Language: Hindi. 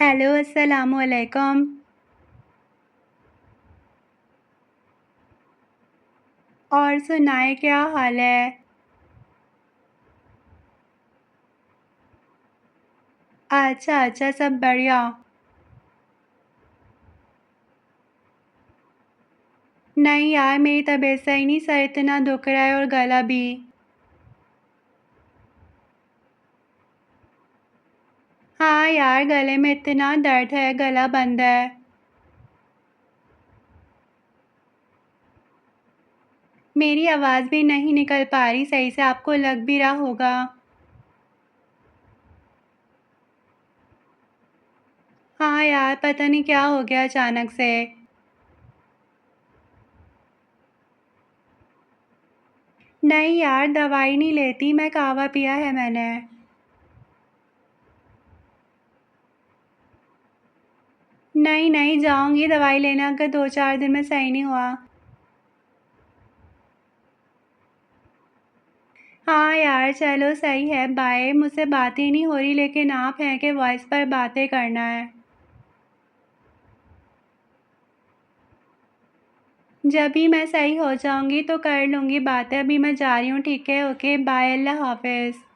हेलो, अस्सलामु अलैकुम। और सुनाएँ क्या हाल है? अच्छा, अच्छा सब बढ़िया। नहीं यार मेरी तबीयत सही नहीं, सर इतना दुख रहा है और गला भी। हाँ यार, गले में इतना दर्द है, गला बंद है। मेरी आवाज़ भी नहीं निकल पा रही सही से, आपको लग भी रहा होगा। हाँ यार, पता नहीं क्या हो गया अचानक से। नहीं यार, दवाई नहीं लेती मैं, कहवा पिया है मैंने। नहीं, नहीं जाऊँगी दवाई लेने अगर 2-4 दिन में सही नहीं हुआ। हाँ यार, चलो सही है, बाय। मुझसे बात ही नहीं हो रही लेकिन आप हैं कि वॉइस पर बातें करना है। जब भी मैं सही हो जाऊँगी तो कर लूँगी बातें, अभी मैं जा रही हूँ, ठीक है? ओके, बाय, अल्लाह हाफ़िज़।